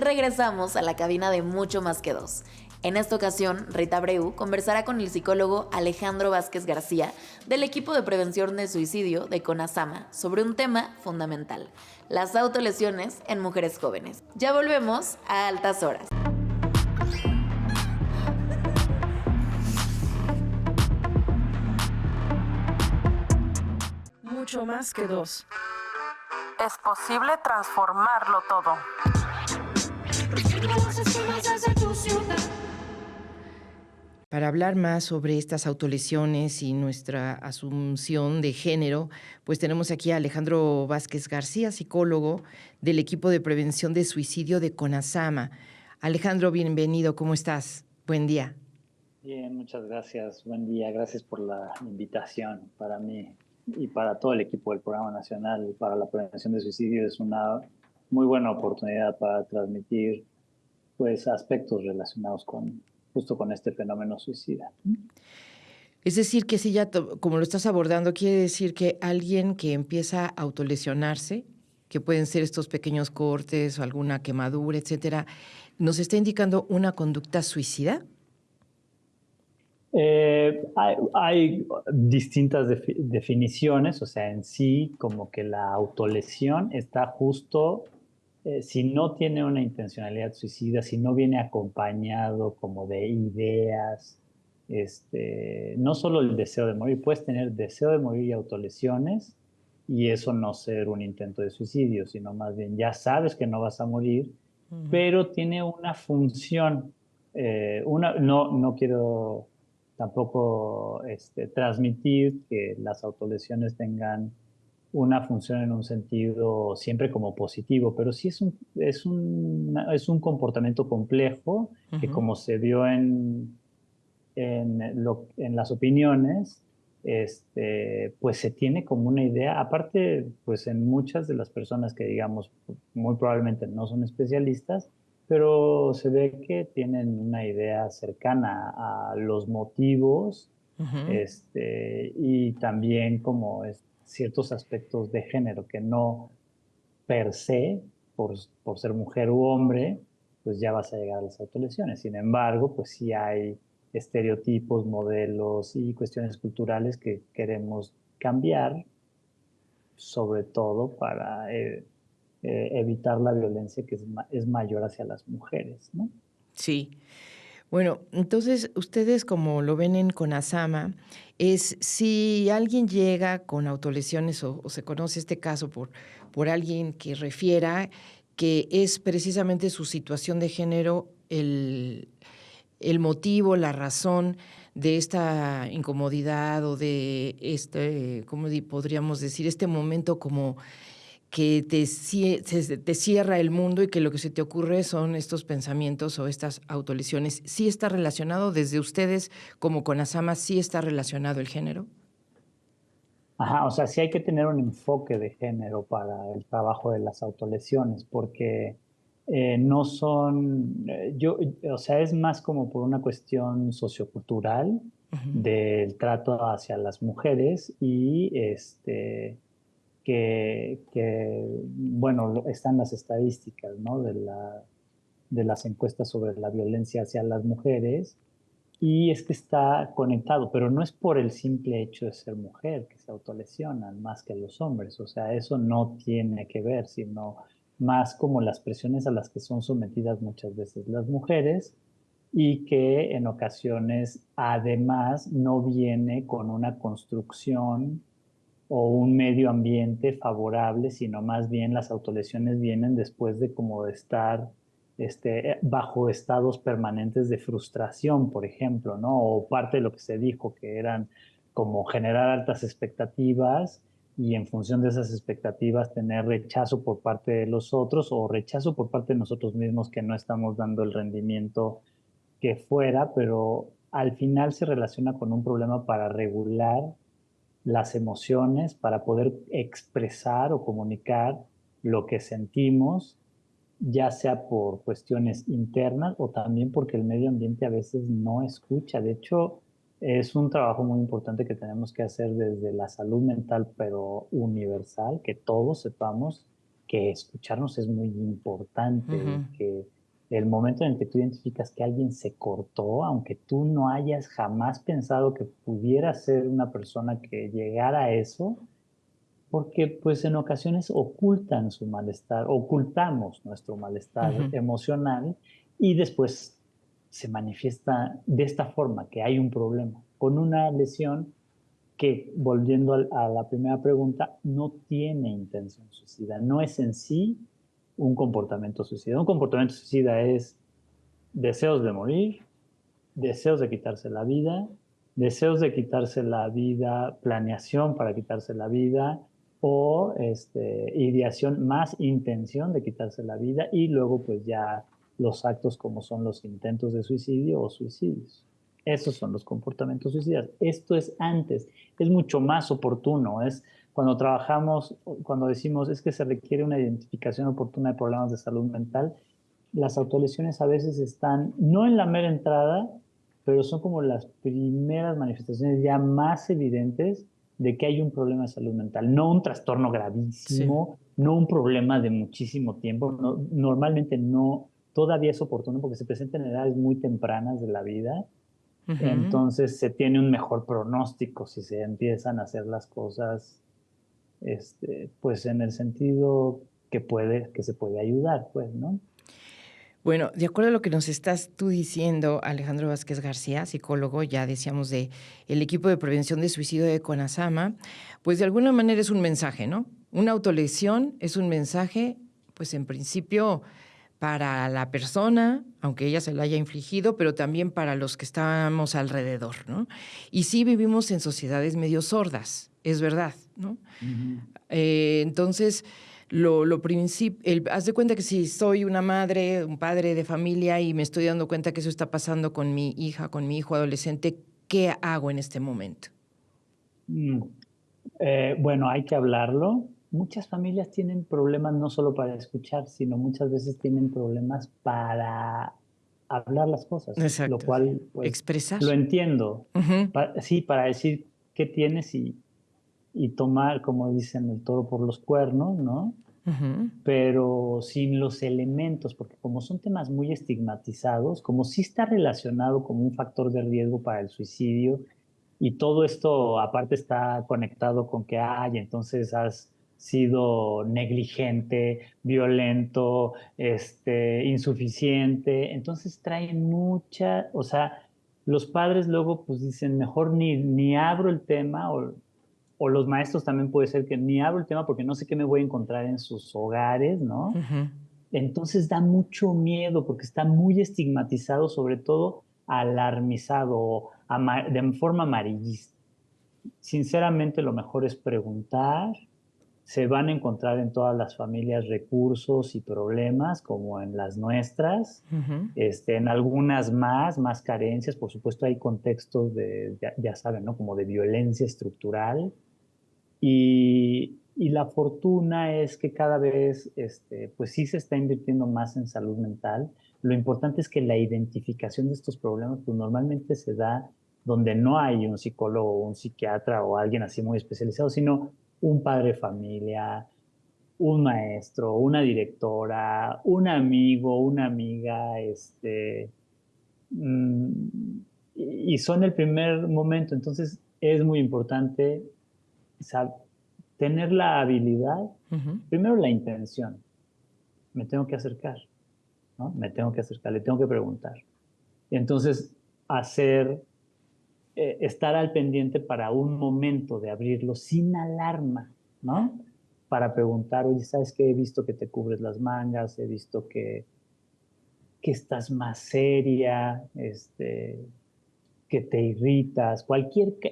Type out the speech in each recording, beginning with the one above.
regresamos a la cabina de Mucho Más que Dos. En esta ocasión, Rita Abreu conversará con el psicólogo Alejandro Vázquez García del equipo de prevención de suicidio de CONASAMA sobre un tema fundamental, las autolesiones en mujeres jóvenes. Ya volvemos a Altas Horas. Mucho más que dos. Es posible transformarlo todo. Para hablar más sobre estas autolesiones y nuestra asunción de género, pues tenemos aquí a Alejandro Vázquez García, psicólogo del equipo de prevención de suicidio de CONASAMA. Alejandro, bienvenido, ¿cómo estás? Buen día. Bien, muchas gracias. Buen día. Gracias por la invitación. Para mí y para todo el equipo del Programa Nacional para la Prevención de Suicidio es una muy buena oportunidad para transmitir pues aspectos relacionados justo con este fenómeno suicida. Es decir, que si ya, como lo estás abordando, quiere decir que alguien que empieza a autolesionarse, que pueden ser estos pequeños cortes o alguna quemadura, etcétera, ¿nos está indicando una conducta suicida? Hay distintas definiciones, o sea, en sí como que la autolesión está justo, si no tiene una intencionalidad suicida, si no viene acompañado como de ideas, no solo el deseo de morir, puedes tener deseo de morir y autolesiones y eso no ser un intento de suicidio, sino más bien ya sabes que no vas a morir, pero tiene una función, no quiero tampoco transmitir que las autolesiones tengan una función en un sentido siempre como positivo, pero sí es un comportamiento complejo que como se vio en las opiniones, pues se tiene como una idea, aparte, pues en muchas de las personas que digamos muy probablemente no son especialistas, pero se ve que tienen una idea cercana a los motivos, y también como ciertos aspectos de género que no per se, por ser mujer u hombre, pues ya vas a llegar a las autolesiones. Sin embargo, pues sí hay estereotipos, modelos y cuestiones culturales que queremos cambiar, sobre todo para evitar la violencia que es mayor hacia las mujeres, ¿no? Sí. Bueno, entonces ustedes como lo ven en CONASAMA, es si alguien llega con autolesiones o se conoce este caso por alguien que refiera que es precisamente su situación de género el motivo, la razón de esta incomodidad o de ¿cómo podríamos decir? Este momento como que te cierra el mundo y que lo que se te ocurre son estos pensamientos o estas autolesiones. ¿Sí está relacionado desde ustedes como CONASAMA, sí está relacionado el género? Ajá, o sea, sí hay que tener un enfoque de género para el trabajo de las autolesiones, porque no son, o sea, es más como por una cuestión sociocultural del trato hacia las mujeres y bueno, están las estadísticas, ¿no? De las encuestas sobre la violencia hacia las mujeres y es que está conectado, pero no es por el simple hecho de ser mujer que se autolesionan más que los hombres, o sea, eso no tiene que ver, sino más como las presiones a las que son sometidas muchas veces las mujeres y que en ocasiones además no viene con una construcción o un medio ambiente favorable, sino más bien las autolesiones vienen después de como de estar bajo estados permanentes de frustración, por ejemplo, ¿no? O parte de lo que se dijo, que eran como generar altas expectativas y en función de esas expectativas tener rechazo por parte de los otros o rechazo por parte de nosotros mismos que no estamos dando el rendimiento que fuera, pero al final se relaciona con un problema para regular las emociones, para poder expresar o comunicar lo que sentimos, ya sea por cuestiones internas o también porque el medio ambiente a veces no escucha. De hecho, es un trabajo muy importante que tenemos que hacer desde la salud mental, pero universal, que todos sepamos que escucharnos es muy importante y que el momento en el que tú identificas que alguien se cortó, aunque tú no hayas jamás pensado que pudiera ser una persona que llegara a eso, porque pues en ocasiones ocultan su malestar, ocultamos nuestro malestar Ujú. emocional y después se manifiesta de esta forma, que hay un problema, con una lesión que, volviendo a la primera pregunta, no tiene intención suicida, no es en sí un comportamiento suicida. Un comportamiento suicida es deseos de morir, deseos de quitarse la vida, deseos de quitarse la vida, planeación para quitarse la vida o ideación más intención de quitarse la vida y luego pues ya los actos como son los intentos de suicidio o suicidios. Esos son los comportamientos suicidas. Esto es antes, es mucho más oportuno, es cuando trabajamos, cuando decimos es que se requiere una identificación oportuna de problemas de salud mental, las autolesiones a veces están no en la mera entrada, pero son como las primeras manifestaciones ya más evidentes de que hay un problema de salud mental, no un trastorno Sí. gravísimo, no un problema de muchísimo tiempo, normalmente no, todavía es oportuno porque se presenta en edades muy tempranas de la vida, Ujú. entonces se tiene un mejor pronóstico si se empiezan a hacer las cosas, pues en el sentido que se puede ayudar, pues, ¿no? Bueno, de acuerdo a lo que nos estás tú diciendo, Alejandro Vázquez García, psicólogo, ya decíamos de el equipo de prevención de suicidio de CONASAMA, pues de alguna manera es un mensaje, ¿no? Una autolesión es un mensaje, pues en principio para la persona, aunque ella se la haya infligido, pero también para los que estamos alrededor, ¿no? Y sí vivimos en sociedades medio sordas, es verdad, ¿no? Ujú. Entonces, haz de cuenta que si soy una madre, un padre de familia y me estoy dando cuenta que eso está pasando con mi hija, con mi hijo adolescente, ¿qué hago en este momento? Mm. Bueno, hay que hablarlo. Muchas familias tienen problemas no solo para escuchar, sino muchas veces tienen problemas para hablar las cosas, lo Exacto, sí. cual, pues, Expresar. lo entiendo. Ujú, Sí, para decir qué tienes y tomar, como dicen, el toro por los cuernos, ¿no? ujú, Pero sin los elementos, porque como son temas muy estigmatizados, como sí está relacionado como un factor de riesgo para el suicidio, y todo esto aparte está conectado con que, ay, entonces has sido negligente, violento, insuficiente, entonces traen mucha, o sea, los padres luego pues dicen, mejor ni abro el tema o los maestros también puede ser que ni abro el tema porque no sé qué me voy a encontrar en sus hogares, ¿no? ujú. Entonces da mucho miedo porque está muy estigmatizado, sobre todo alarmizado, de forma amarillista. Sinceramente, lo mejor es preguntar. Se van a encontrar en todas las familias recursos y problemas, como en las nuestras. Ujú. En algunas más carencias. Por supuesto, hay contextos ya saben, ¿no? Como de violencia estructural. Y la fortuna es que cada vez, pues sí se está invirtiendo más en salud mental. Lo importante es que la identificación de estos problemas, pues normalmente se da donde no hay un psicólogo o un psiquiatra o alguien así muy especializado, sino un padre de familia, un maestro, una directora, un amigo, una amiga, mm, y son el primer momento. Entonces es muy importante sab- tener la habilidad, Ujú. primero la intención, me tengo que acercar, ¿no? Me tengo que acercar, le tengo que preguntar. Y entonces hacer, estar al pendiente para un momento de abrirlo sin alarma, ¿no? Para preguntar, oye, ¿sabes qué? He visto que te cubres las mangas, he visto que estás más seria, que te irritas,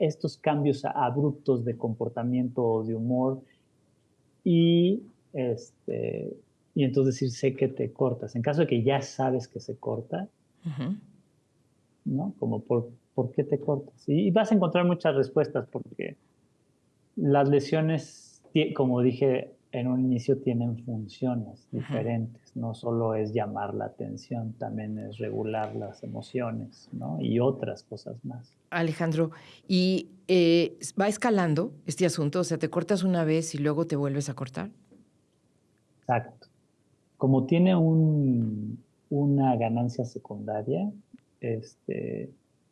estos cambios abruptos de comportamiento o de humor, y, y entonces decir, sé que te cortas. En caso de que ya sabes que se corta, Ujú. ¿no? Como por qué te cortas. Y vas a encontrar muchas respuestas porque las lesiones, como dije en un inicio, tienen funciones Ujú. diferentes. No solo es llamar la atención, también es regular las emociones, ¿no? Y otras cosas más. Alejandro, y va escalando este asunto, o sea, te cortas una vez y luego te vuelves a cortar. Exacto. Como tiene un una ganancia secundaria,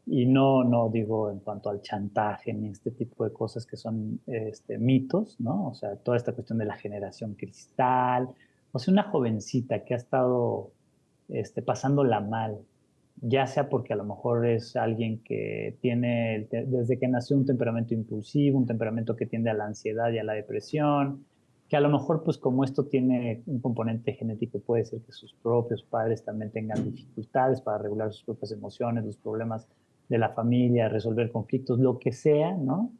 y no digo en cuanto al chantaje ni este tipo de cosas que son mitos, ¿no? O sea, toda esta cuestión de la generación cristal, o sea, una jovencita que ha estado pasándola mal, ya sea porque a lo mejor es alguien que tiene desde que nació un temperamento impulsivo, un temperamento que tiende a la ansiedad y a la depresión, que a lo mejor pues como esto tiene un componente genético, puede ser que sus propios padres también tengan dificultades para regular sus propias emociones, los problemas de la familia, resolver conflictos, lo que sea, ¿no?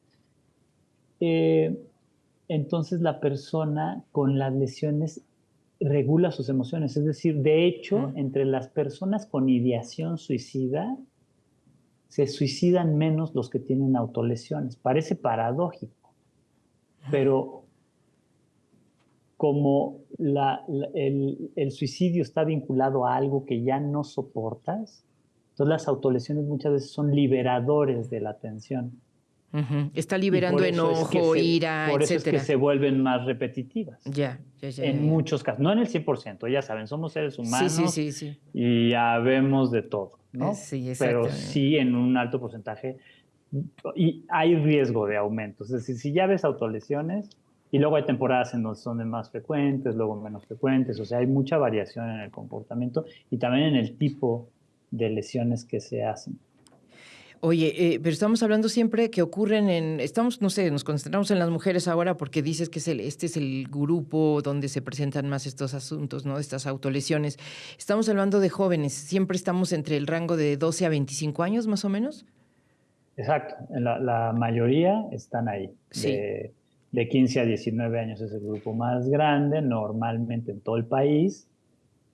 Eh, entonces la persona con las lesiones regula sus emociones. Es decir, de hecho, entre las personas con ideación suicida, se suicidan menos los que tienen autolesiones. Parece paradójico, pero como el suicidio está vinculado a algo que ya no soportas, entonces las autolesiones muchas veces son liberadores de la tensión. Está Y liberando enojo, ira, por eso es que etcétera. se vuelven más repetitivas. Ya. En muchos casos, no en el 100%, ya saben, somos seres humanos Sí. y habemos de todo, ¿no? Sí, Pero exactamente. sí en un alto porcentaje y hay riesgo de aumento. Es decir, si ya ves autolesiones y luego hay temporadas en donde son de más frecuentes, luego menos frecuentes, o sea, hay mucha variación en el comportamiento y también en el tipo de lesiones que se hacen. Oye, pero estamos hablando siempre que ocurren no sé, nos concentramos en las mujeres ahora porque dices que este es el grupo donde se presentan más estos asuntos, ¿no? Estas autolesiones. Estamos hablando de jóvenes, siempre estamos entre el rango de 12 a 25 años, más o menos. Exacto, la mayoría están ahí. Sí. De 15 a 19 años es el grupo más grande, normalmente en todo el país,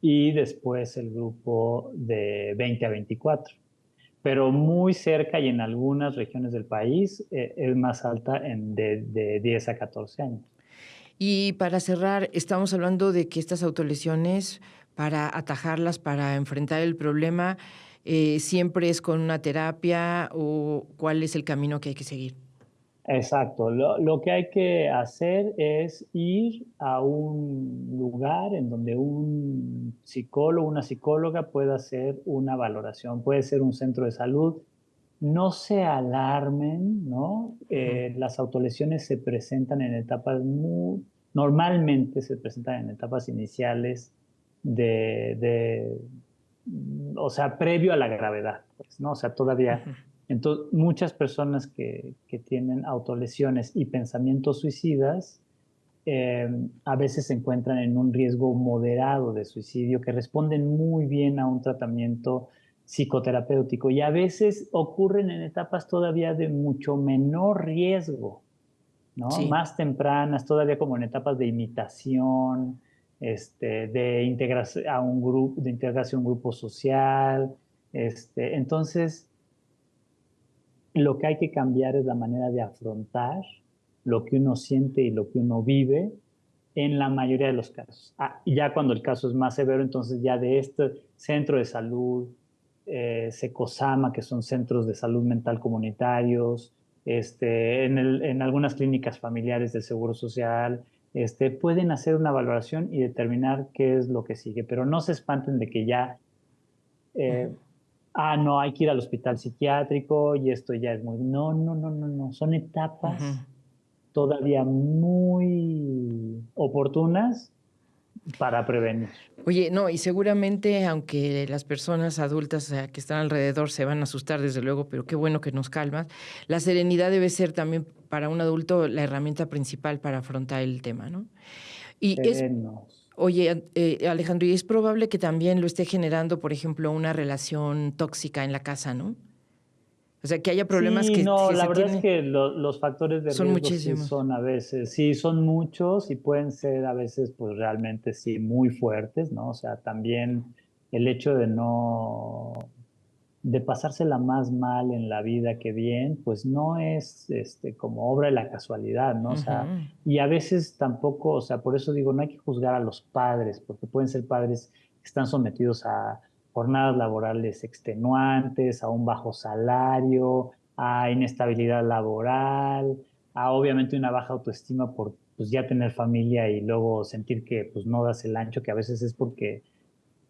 y después el grupo de 20 a 24. Pero muy cerca y en algunas regiones del país es más alta de 10 a 14 años. Y para cerrar, estamos hablando de que estas autolesiones, para atajarlas, para enfrentar el problema, siempre es con una terapia o cuál es el camino que hay que seguir. Exacto. Lo que hay que hacer es ir a un lugar en donde un psicólogo, una psicóloga pueda hacer una valoración. Puede ser un centro de salud. No se alarmen, ¿no? Las autolesiones se presentan en etapas normalmente se presentan en etapas iniciales o sea, previo a la gravedad, pues, ¿no? O sea, todavía, entonces, muchas personas que tienen autolesiones y pensamientos suicidas, a veces se encuentran en un riesgo moderado de suicidio, que responden muy bien a un tratamiento psicoterapéutico y a veces ocurren en etapas todavía de mucho menor riesgo, ¿no? Sí. Más tempranas, todavía como en etapas de imitación, de integrarse a un grupo, de integrarse a un grupo social. Entonces, lo que hay que cambiar es la manera de afrontar lo que uno siente y lo que uno vive en la mayoría de los casos. Y ya cuando el caso es más severo, entonces ya de este centro de salud, Secosama, que son centros de salud mental comunitarios, en algunas clínicas familiares del Seguro Social, pueden hacer una valoración y determinar qué es lo que sigue. Pero no se espanten de que ya, no, hay que ir al hospital psiquiátrico y esto ya es muy... No, no, no, no, no. Son etapas todavía muy oportunas para prevenir. Oye, no, y seguramente, aunque las personas adultas que están alrededor se van a asustar, desde luego, pero qué bueno que nos calmas, la serenidad debe ser también para un adulto la herramienta principal para afrontar el tema, ¿no? Y Serenos. oye, Alejandro, y es probable que también lo esté generando, por ejemplo, una relación tóxica en la casa, ¿no? O sea, que haya problemas Sí, no, que la se verdad es tienen, que los factores de son riesgo sí muchísimos. son a veces, sí son muchos y pueden ser a veces pues realmente sí muy fuertes, ¿no? O sea, también el hecho de pasársela más mal en la vida que bien, pues no es como obra de la casualidad, ¿no? O sea, Ujú. y a veces tampoco, o sea, por eso digo, no hay que juzgar a los padres, porque pueden ser padres que están sometidos a jornadas laborales extenuantes, a un bajo salario, a inestabilidad laboral, a obviamente una baja autoestima por pues ya tener familia y luego sentir que pues no das el ancho, que a veces es porque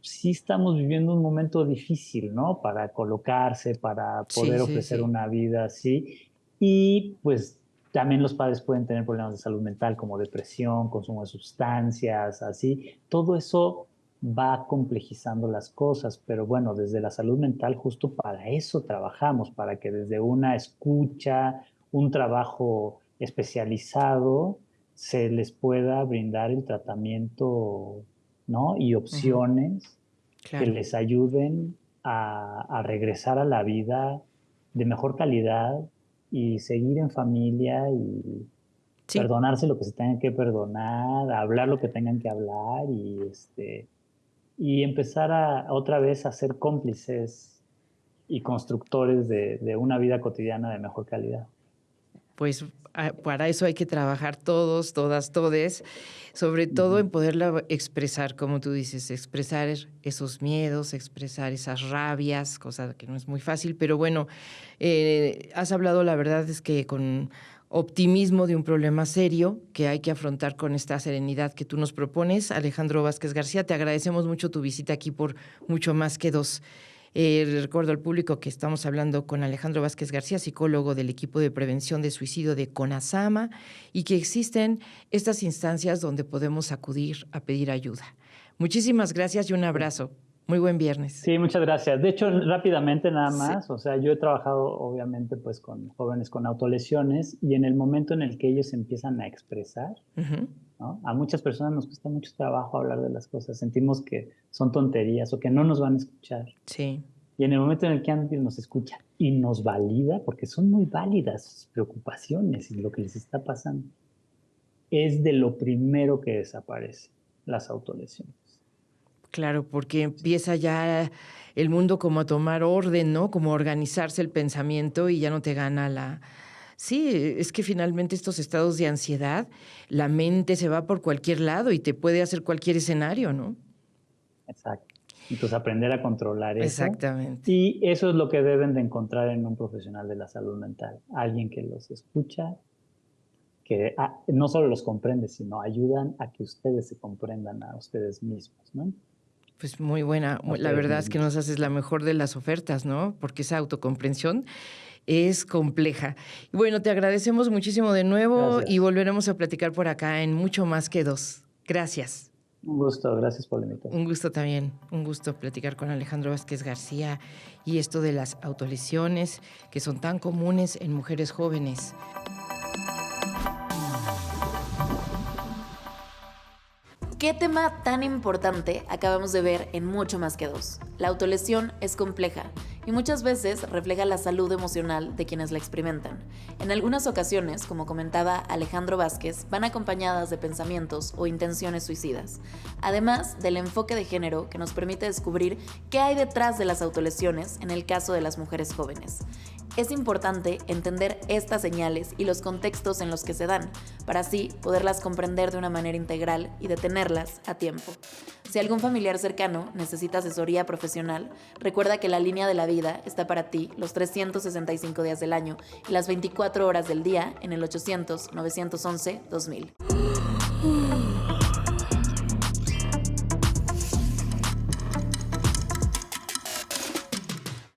sí estamos viviendo un momento difícil, ¿no? Para colocarse, para Sí, poder sí, ofrecer sí. una vida así. Y pues también los padres pueden tener problemas de salud mental como depresión, consumo de sustancias, así. Todo eso va complejizando las cosas, pero bueno, desde la salud mental justo para eso trabajamos, para que desde una escucha, un trabajo especializado, se les pueda brindar el tratamiento, ¿no? Y Ujú, opciones que claro. les ayuden a regresar a la vida de mejor calidad y seguir en familia y Sí. perdonarse lo que se tengan que perdonar, hablar lo que tengan que hablar y empezar otra vez a ser cómplices y constructores de una vida cotidiana de mejor calidad. Pues, para eso hay que trabajar todos, todas, todes, sobre todo Ujú. en poderla expresar, como tú dices, expresar esos miedos, expresar esas rabias, cosa que no es muy fácil, pero bueno, has hablado, la verdad es que con optimismo de un problema serio que hay que afrontar con esta serenidad que tú nos propones. Alejandro Vázquez García, te agradecemos mucho tu visita aquí por Mucho Más que Dos. Recuerdo al público que estamos hablando con Alejandro Vázquez García, psicólogo del equipo de prevención de suicidio de CONASAMA, y que existen estas instancias donde podemos acudir a pedir ayuda. Muchísimas gracias y un abrazo. Muy buen viernes. Sí, muchas gracias. De hecho, rápidamente nada Sí. más, o sea, yo he trabajado obviamente pues con jóvenes con autolesiones y en el momento en el que ellos empiezan a expresar, Ujú. ¿no? A muchas personas nos cuesta mucho trabajo hablar de las cosas, sentimos que son tonterías o que no nos van a escuchar. Sí, Y en el momento en el que alguien nos escucha y nos valida, porque son muy válidas sus preocupaciones y lo que les está pasando, es de lo primero que desaparece, las autolesiones. claro, porque empieza ya el mundo como a tomar orden, ¿no? Como a organizarse el pensamiento y ya no te gana la... Sí, es que finalmente estos estados de ansiedad, la mente se va por cualquier lado y te puede hacer cualquier escenario, ¿no? Exacto. Entonces, aprender a controlar eso. Exactamente. Y eso es lo que deben de encontrar en un profesional de la salud mental. Alguien que los escucha, que no solo los comprende, sino ayudan a que ustedes se comprendan a ustedes mismos, ¿no? Pues muy buena. A La ustedes verdad es que mismos. nos haces la mejor de las ofertas, ¿no? Porque esa autocomprensión es compleja. Y bueno, te agradecemos muchísimo de nuevo y Gracias. volveremos a platicar por acá en Mucho Más que Dos. Gracias. Un gusto. Gracias por la invitación. Un gusto también, un gusto platicar con Alejandro Vázquez García y esto de las autolesiones que son tan comunes en mujeres jóvenes. ¿Qué tema tan importante acabamos de ver en Mucho Más que Dos? La autolesión es compleja y muchas veces refleja la salud emocional de quienes la experimentan. En algunas ocasiones, como comentaba Alejandro Vázquez, van acompañadas de pensamientos o intenciones suicidas, además del enfoque de género que nos permite descubrir qué hay detrás de las autolesiones en el caso de las mujeres jóvenes. Es importante entender estas señales y los contextos en los que se dan, para así poderlas comprender de una manera integral y detenerlas a tiempo. Si algún familiar cercano necesita asesoría profesional, recuerda que la línea de la vida está para ti los 365 días del año y las 24 horas del día en el 800-911-2000.